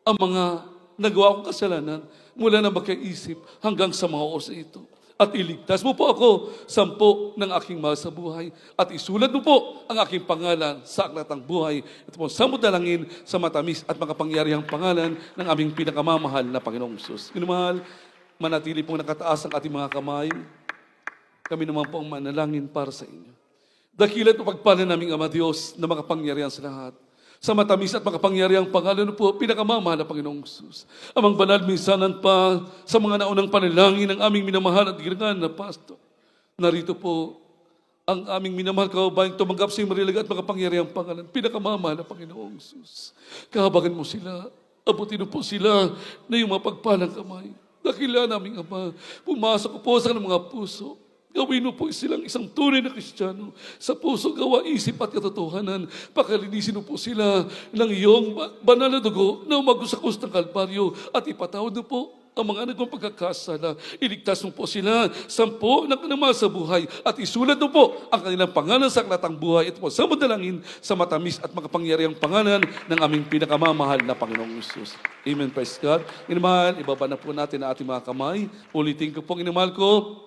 ang mga nagawa kong kasalanan mula na magkaisip hanggang sa mga oras ito. At iligtas mo po ako sampo ng aking mahal sa buhay at isulat mo po ang aking pangalan sa aklat ng buhay. Ito po sa dalangin sa matamis at makapangyarihang pangalan ng aming pinakamamahal na Panginoong Hesus. Minamahal, manatili pong nakataas ang ating mga kamay. Kami naman po ang manalangin para sa inyo. Dakilat o pagpala naming Ama Diyos na makapangyarihan sa lahat. Sa matamis at makapangyarihang pangalan po, pinakamamahal na Panginoong Hesus. Amang banal minsanan pa sa mga naunang panalangin ng aming minamahal at girangan na pastor. Narito po ang aming minamahal kababayang tumanggap sa iyong marilag at makapangyarihang pangalan. Pinakamamahal na Panginoong Hesus. Kahabagan mo sila. Abutin mo po sila na iyong mapagpalang kamay. Dakila naming Ama, pumasok po sa mga puso. Gawin mo po silang isang tunay na Kristiyano sa puso, gawa, isip at katotohanan. Pakalinisin mo po sila ng iyong banal na dugo na umagos sa krus ng Kalbaryo at ipatawad mo po ang mga nagawang pagkakasala. Iligtas mo po sila, sampo ng kanama sa buhay, at isulat mo po ang kanilang pangalan sa aklatang buhay. Ito po sa madalangin, sa matamis at makapangyarihang pangalan ng aming pinakamamahal na Panginoong Isus. Amen, praise God. Inamahal, ibaba na po natin ang ating mga kamay. Ulitin ko po, inamahal ko,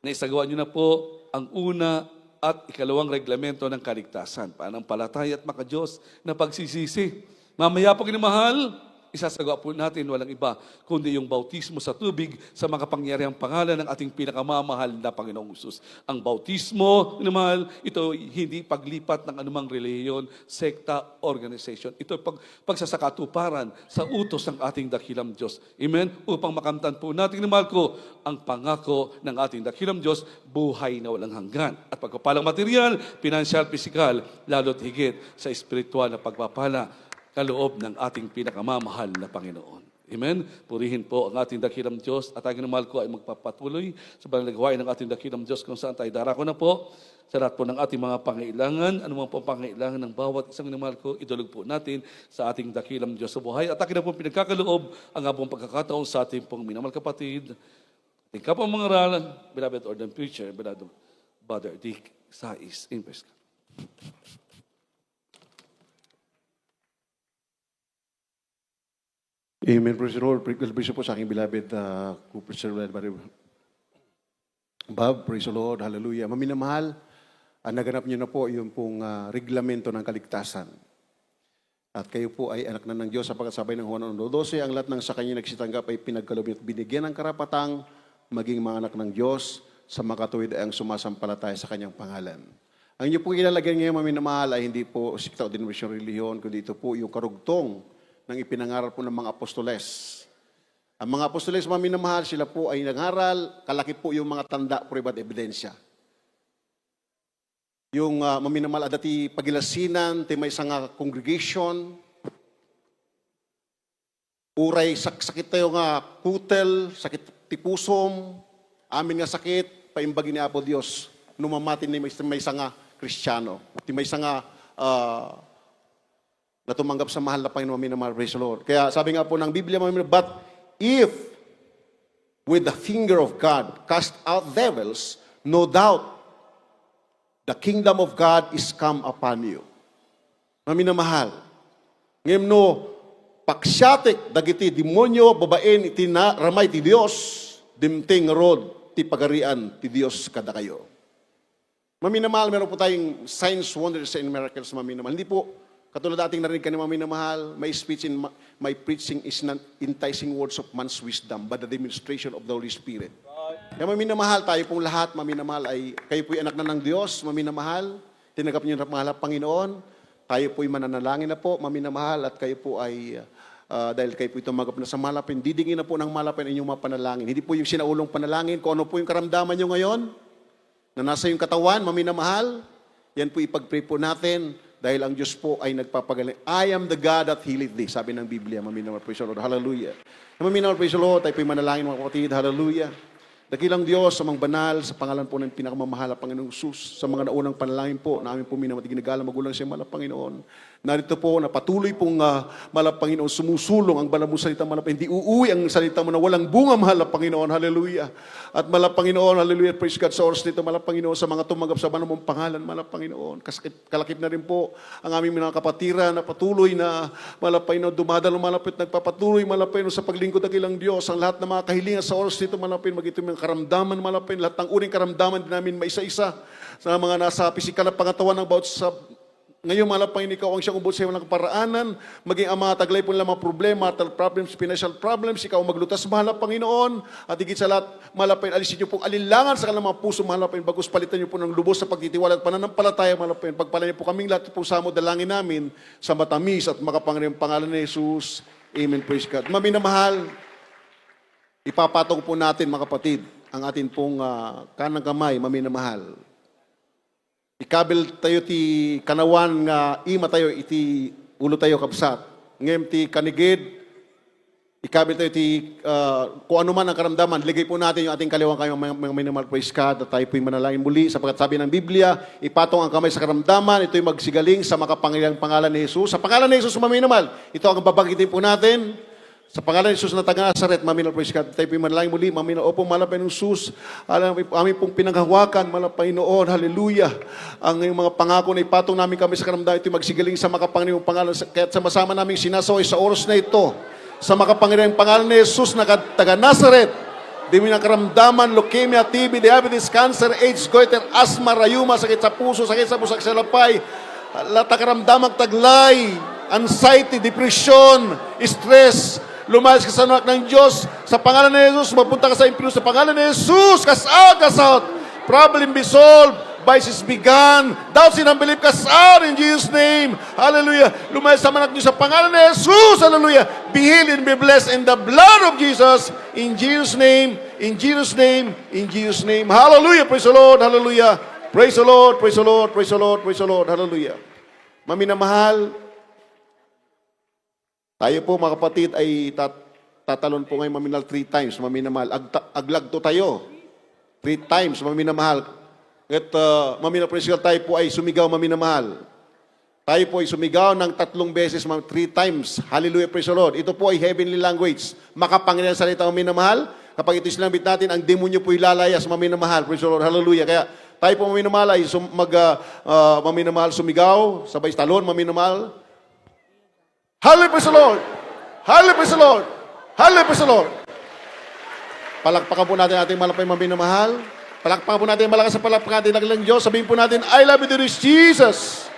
na isagawa nyo na po ang una at ikalawang reglamento ng kaligtasan, pananampalataya at makadiyos na pagsisisi. Mamaya po, inamahal, isasagawa po natin walang iba kundi yung bautismo sa tubig sa makapangyarihang pangalan ng ating pinakamamahal na Panginoong Hesus. Ang bautismo, minamahal, ito hindi paglipat ng anumang reliyon, sekta, organization. Ito pagsasakatuparan sa utos ng ating dakilang Diyos. Amen? Upang makamtan po natin, minamahal ko, ang pangako ng ating dakilang Diyos, buhay na walang hanggan. At pagpapalang material, financial, physical, lalo't higit sa espiritual na pagpapala kaloob ng ating pinakamamahal na Panginoon. Amen? Purihin po ang ating dakilang Diyos at ang mahal ko ay magpapatuloy sa panalagawain ng ating dakilang Diyos kung saan tayo darako na po sa lahat po ng ating mga pangailangan, anumang po pangailangan ng bawat isang minamahal ko, idulog po natin sa ating dakilang Diyos sa buhay. At akin na po pinagkakaloob ang abong pagkakataon sa ating pong minamahal kapatid, ating kapang mga ralan, beloved ordained preacher, beloved Brother Dick Sais. Praise God. Amen. Praise the Lord. Praise po sa aking beloved Cooper Sir Bob. Praise the Lord. Hallelujah. Maminamahal, naganap niyo na po yung pong reglamento ng kaligtasan. At kayo po ay anak na ng Diyos sapagkat sabay ng Juan 1:12, ang lahat ng sa kanya nagsitanggap ay pinagkaloob at binigyan ng karapatang maging mga anak ng Diyos sa makatuwid ay ang sumasampalataya sa kanyang pangalan. Ang inyo po ilalagyan ngayon, maminamahal, ay hindi po sikta o denominasyon reliyon, kundi ito po yung karugtong ng ipinangaral po ng mga apostoles. Ang mga apostoles, maminamahal, sila po ay nangaral, kalaki po yung mga tanda, prueba at ebidensya. Yung maminamahal, adati pagilasinan, ti may isang congregation, uray, sakit tayo nga kutel, sakit ti pusom, amin nga sakit, paimbagi ni Apo Diyos, numamatin ni may isang Kristiyano, ti may isang na tumanggap sa mahal na Panginoon, minamahal, praise the Lord. Kaya sabi nga po ng Biblia, but if with the finger of God cast out devils, no doubt the kingdom of God is come upon you. Maminamahal. Ngayon no, paksyatik, dagiti demonyo, babaen, iti na, ramay ti Diyos, dimting rod, ti pagarian, ti Diyos kada kayo. Maminamahal, meron po tayong signs, wonders, and miracles, maminamahal. Hindi po, katulad ating narinig ka ni maminamahal, my speech in my preaching is not enticing words of man's wisdom, but the demonstration of the Holy Spirit. Kaya maminamahal, tayo pong lahat, maminamahal, ay kayo po'y anak na ng Diyos, maminamahal, tinagap niyo na mahal Panginoon, tayo po'y mananalangin na po, maminamahal, at kayo po ay, dahil kayo po'y tumagap na sa malapin, didingin na po ng malapin inyong mga panalangin. Hindi po yung sinaulong panalangin, kung ano po yung karamdaman nyo ngayon, na nasa yung katawan, maminamahal, yan po ipag-pray po natin, dahil ang Diyos po ay nagpapagaling. I am the God that healeth thee. Sabi ng Biblia, maminamahal, praise the Lord. Hallelujah. Maminamahal, praise the Lord. Tayo po'y manalangin mga kapatid. Hallelujah. Dakilang Diyos, sa mga banal, sa pangalan po ng pinakamamahal na Panginoong Sus, sa mga naunang panalangin po, na aming po minamahal, ginagala, magulang siya, mahal Panginoon. Narito po, na patuloy pong mahal Panginoon, sumusulong ang banal mo salita, mahal Panginoon. Hindi uuwi ang salita mo na walang bunga, mahal Panginoon. Hallelujah. At mahal Panginoon, hallelujah, praise God sa oras nito, mahal Panginoon, sa mga tumanggap sa banal mong pangalan, mahal Panginoon. Kalakip na rin po ang aming mga kapatiran na patuloy na, mahal Panginoon, dumadalo, malapit, nagpapatuloy, mahal Panginoon, sa paglingkod ng ilang Diyos, ang lahat ng mga kahilingan sa oras nito, mahal Panginoon, magitum yung karamdaman, malapin, lahat ng uring karamdaman din namin maisa-isa sa mga nasa pisikal na pangatawan ng bawat sa ngayon, malapin, ikaw ang siyang ubod sa iyo ng kaparaanan, maging ang mga taglay po nila mga problema, marital problems, financial problems, ikaw ang maglutas, mahal Panginoon, at higit sa lahat, malapin, alisin niyo pong alinlangan sa kanilang mga puso, malapin, bagus palitan niyo po ng lubos sa pagtitiwala at pananampalataya, malapin, pagpala niyo po kaming lahat po sa mo, dalangin namin sa matamis at makapangyarihang pangalan ni Jesus. Amen, praise God. Maminamahal, ipapatong po natin, mga kapatid, ang atin pong kanang kamay, maminamahal. Ikabil tayo ti kanawan nga ima tayo iti ulo tayo kapsat. Ngem ti kanigid, ikabil tayo ti kung ano man ang karamdaman, ligay po natin yung ating kaliwang kayo mga minimal praise God at tayo po'y manalangin muli sapagkat sabi ng Biblia, ipatong ang kamay sa karamdaman, ito'y magsigaling sa makapangyarihang pangalan ni Jesus. Sa pangalan ni Jesus, maminimal, ito ang babanggitin po natin. Sa pangalan ni Jesus na taga Nazaret, Mami, praise God. Tayo po manalangin muli, Mami, opo, malapay ng Jesus. Amin pong pinanghawakan, malapay noon, hallelujah. Ang mga pangako na ipatong namin kami sa karamdaman, ito magsigaling sa makapangyarihang pangalan. Kaya sama namin sinasaway sa oras na ito, sa makapangyarihang pangalan ni Jesus na taga Nazaret, di mo ng karamdaman, leukemia, TB, diabetes, cancer, AIDS, goiter, asthma, rayuma, sakit sa puso, sakit sa busak sa lapay, karamdamang taglay, anxiety, depression, stress, lumayas ka sa anak ng Diyos. Sa pangalan ni Jesus, mapunta ka sa impyerno. Sa pangalan ni Jesus, cast out. Problem be solved. Vices begun. Doubts in unbelief, cast out in Jesus' name. Hallelujah. Lumayas sa anak niyo sa pangalan ni Jesus. Hallelujah. Be healed and be blessed in the blood of Jesus. In Jesus' name. In Jesus' name. In Jesus' name. Hallelujah. Praise the Lord. Hallelujah. Praise the Lord. Praise the Lord. Praise the Lord. Praise the Lord. Hallelujah. Mami na mahal, tayo po mga kapatid ay tatalon po ngayon maminal 3 times, maminamahal. Aglagto tayo. 3 times, maminamahal. At maminal praise God, tayo po ay sumigaw maminamahal. Tayo po ay sumigaw ng 3 beses, 3 times. Hallelujah, praise the Lord. Ito po ay heavenly language. Makapangyarihan salita maminamahal. Kapag ito sinambit natin, ang demonyo po ilalayas maminamahal. Praise the Lord. Hallelujah. Kaya tayo po maminamahal ay maminamahal sumigaw, sabay talon maminamahal. Hallelujah, praise the Lord! Hallelujah, praise the Lord! Hallelujah, praise the Lord! Palakpakan po natin ating malapay maminamahal. Palakpakan po natin malakas sa palakpakan natin ng Diyos. Sabihin po natin, I love you, dear Jesus.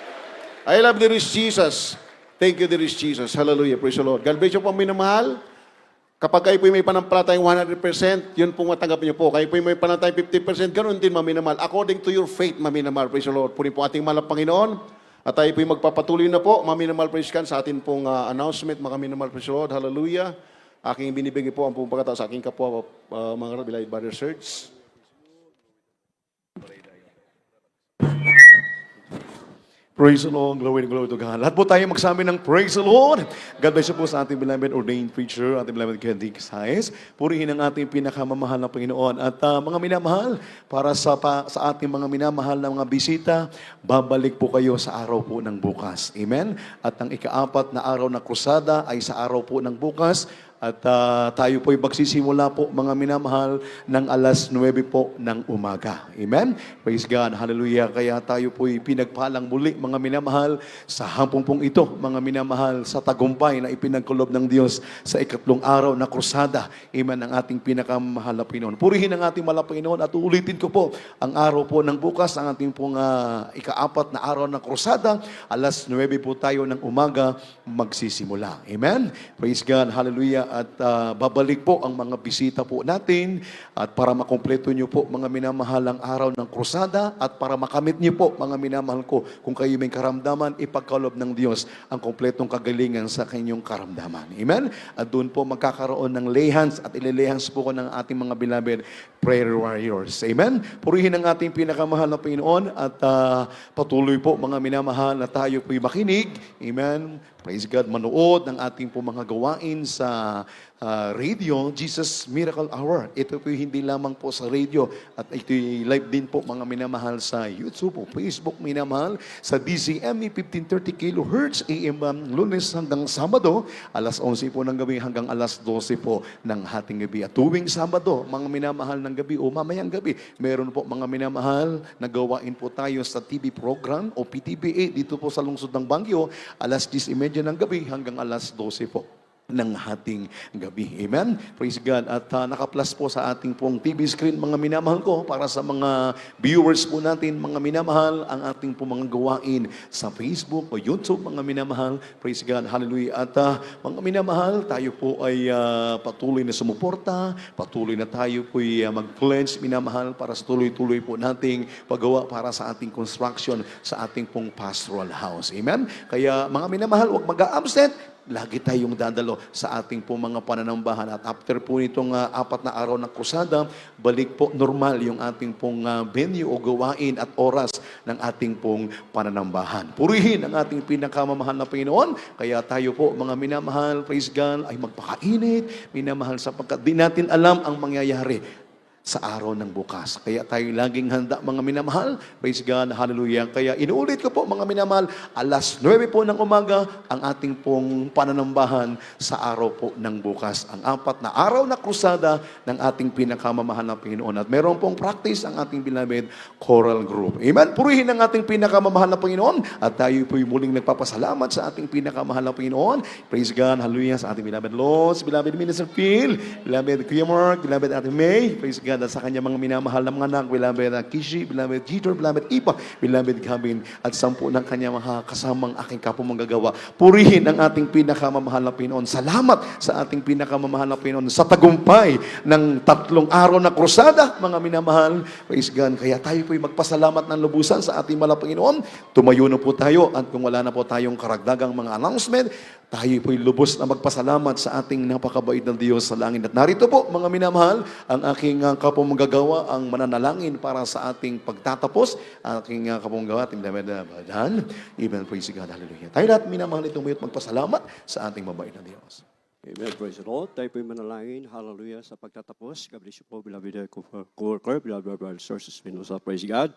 I love you, dear Jesus. Thank you, dear Jesus. Hallelujah, praise the Lord. God bless you po, minamahal. Kapag kayo po may panampalatayang 100%, yun pong matanggap niyo po. Kayo po may panampalatayang 50%, ganoon din, maminamahal. According to your faith, maminamahal. Praise the Lord. Punin po ating mahal na Panginoon. At tayo po'y magpapatuloy na po, maminamahal praise God, sa atin pong announcement, mga minamahal praise the Lord, hallelujah. Aking binibigay po ang pong pagkatao sa aking kapwa, mga beloved brother Serge. Praise the Lord, glory to God. Lahat po tayo magsabi ng praise the Lord. God bless you po sa ating beloved ordained preacher, ating beloved Kennedy Casais. Purihin ang ating pinakamamahal na Panginoon. At mga minamahal, para sa ating mga minamahal na mga bisita, babalik po kayo sa araw po ng bukas. Amen? At ang ika-4 na araw na krusada ay sa araw po ng bukas. At tayo po'y magsisimula po, mga minamahal, ng alas 9 po ng umaga. Amen? Praise God. Hallelujah. Kaya tayo po'y pinagpalang muli, mga minamahal, sa hapong pong ito, mga minamahal, sa tagumpay na ipinagkulob ng Diyos sa ikatlong araw na krusada. Amen, ang ating pinakamahal na Panginoon. Purihin ang ating mahal na Panginoon at uulitin ko po, ang araw po ng bukas, ang ating pong ika-4 na araw na krusada, alas 9 po tayo ng umaga magsisimula. Amen? Praise God. Hallelujah. At babalik po ang mga bisita po natin at para makompleto nyo po mga minamahal ang araw ng krusada at para makamit nyo po mga minamahal ko kung kayo may karamdaman, ipagkalob ng Diyos ang kompletong kagalingan sa kanyang karamdaman. Amen? At doon po magkakaroon ng lay hands at ililay hands po ko ng ating mga beloved prayer warriors. Amen? Purihin ang ating pinakamahal na Panginoon at patuloy po mga minamahal na tayo po'y makinig. Amen? Praise God, manood ng ating po mga gawain sa radio, Jesus Miracle Hour. Ito po hindi lamang po sa radio at ito'y live din po mga minamahal sa YouTube o Facebook minamahal sa DCME 1530 kHz AM Lunes hanggang Sabado, alas 11 po ng gabi hanggang alas 12 po ng hating gabi. At tuwing Sabado, mga minamahal ng gabi o mamayang gabi, meron po mga minamahal na gawain po tayo sa TV program o PTBA dito po sa lungsod ng Baguio, alas 10:30 ng gabi hanggang alas 12 po ng hating gabi. Amen? Praise God. At naka-plus po sa ating pong TV screen, mga minamahal ko, para sa mga viewers po natin, mga minamahal, ang ating pong mga gawain sa Facebook o YouTube, mga minamahal. Praise God. Hallelujah. At mga minamahal, tayo po ay patuloy na sumuporta, patuloy na tayo po ay mag-pledge, minamahal, para sa tuloy-tuloy po nating paggawa para sa ating construction sa ating pong pastoral house. Amen? Kaya mga minamahal, huwag mag-a-absent. Lagi tayong dadalo sa ating po mga pananambahan. At after po nitong 4 na araw ng krusada, balik po normal yung ating pong venue o gawain at oras ng ating pong pananambahan. Purihin ang ating pinakamamahal na Panginoon. Kaya tayo po, mga minamahal, praise God, ay magpakainit, minamahal, sapagkat di natin alam ang mangyayari sa araw ng bukas. Kaya tayo laging handa, mga minamahal. Praise God, hallelujah. Kaya inuulit ko po, mga minamahal, alas 9 po ng umaga, ang ating pong pananambahan sa araw po ng bukas. Ang 4 na araw na krusada ng ating pinakamamahal na Panginoon. At meron pong practice ang ating beloved choral group. Amen? Purihin ang ating pinakamamahal na Panginoon. At tayo po'y muling nagpapasalamat sa ating pinakamahal na Panginoon. Praise God, hallelujah, sa ating beloved Lord, beloved Minister Phil, beloved Kuya Mark, beloved Ate May, praise God, at sa kanya mga minamahal na mga anak, beloved Kishi, beloved Jeter, beloved Ipa, beloved Gavin, at 10 ng kanya mga kasamang aking kapumanggagawa. Purihin ang ating pinakamamahal na Panginoon. Salamat sa ating pinakamamahal na Panginoon sa tagumpay ng 3 araw na krusada, mga minamahal. Praise God. Kaya tayo po'y magpasalamat ng lubusan sa ating mahal na Panginoon. Tumayo na po tayo, at kung wala na po tayong karagdagang mga announcement, tayo po'y lubos na magpasalamat sa ating napakabait ng Diyos sa langit. At narito po, mga minamahal, ang aking kapumanggagawa, ang mananalangin para sa ating pagtatapos. Aking kapumanggagawa, ating damadan. Even praise God, hallelujah. Tayo lahat, minamahal, itumayo at magpasalamat sa ating mabait na Diyos. Amen. Praise the Lord. Tayo po'y manalangin. Hallelujah. Sa pagtatapos. God bless you po, beloved co-worker, beloved brothers and sisters. Praise God.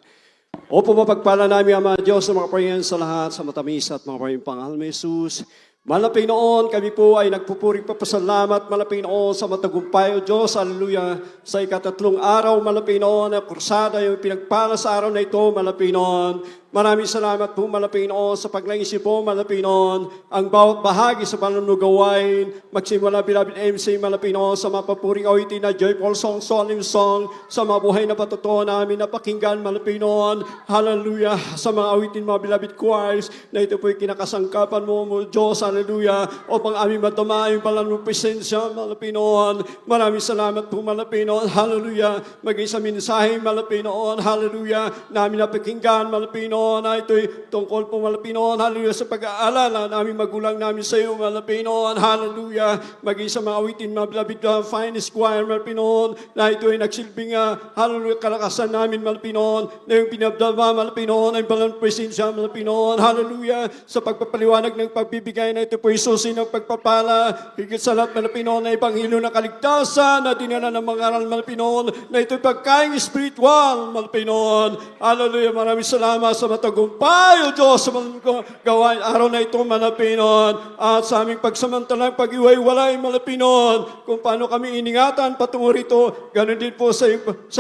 Opo, mapagpala namin ang mga Diyos sa mga prayan sa lahat, sa matamis at mga prayan pangalan ni Jesus. Malapit noon, kami po ay nagpupuring papasalamat, malapit noon sa matagumpay, O Diyos, hallelujah, sa 3 araw, malapit noon, na kursada, yung pinagpala sa araw na ito, malapit noon. Maraming salamat po, malapit noon, sa paglangisi po, malapit noon, ang bawat bahagi sa panunugawain, magsimula, beloved MC, malapit noon, sa mapapuring awitin na joyful song, solemn song, sa mabuhay na patutuo namin na pakinggan, malapit noon, hallelujah, sa mga awitin, mga beloved choirs, na ito po'y kinakasangkapan mo, Diyos, hallelujah, upang aming madama yung balang mong presensya, malapit noon. Maraming salamat po, malapit noon, hallelujah, maging sa mensahe, malapit noon, hallelujah, namin napakinggan, malapit noon, na ito'y tungkol po, malapit noon, hallelujah, sa pag-aalala namin magulang namin sa iyo, malapit noon, hallelujah, maging sa mga awitin, mga beloved finest choir, malapit noon, na ito'y nagsilbing, hallelujah, kalakasan namin, malapit noon, na yung pinabdama, malapit noon, ay balang presensya, malapit noon, hallelujah, sa pagpapaliwanag ng pagbibigay na ito po isusin ng pagpapala, higit sa lahat, malapit noon, na Ebanghelyo na kaligtasan, na dinala ng mga aral, malapit noon, na ito'y pagkain spiritual, malapit noon, hallelujah, maraming salamat sa matagumpay, O Diyos, sa mga gawain araw na ito, malapit noon, at sa aming pagsamantalang pag-iway-walay, malapit noon, kung paano kami iningatan patungo rito, ganoon din po sa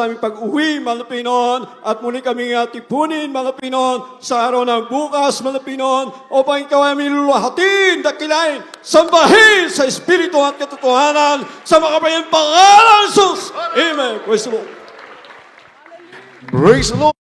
aming pag-uwi, malapit noon, at muli kami tipunin, malapit noon, sa araw ng bukas, malapit noon, upang ikaw ay aming luluhatin, dakilain, sambahin sa Espiritu at katotohanan, sa makapayang pangalan, Jesus! Amen. Praise the Lord. Praise the Lord.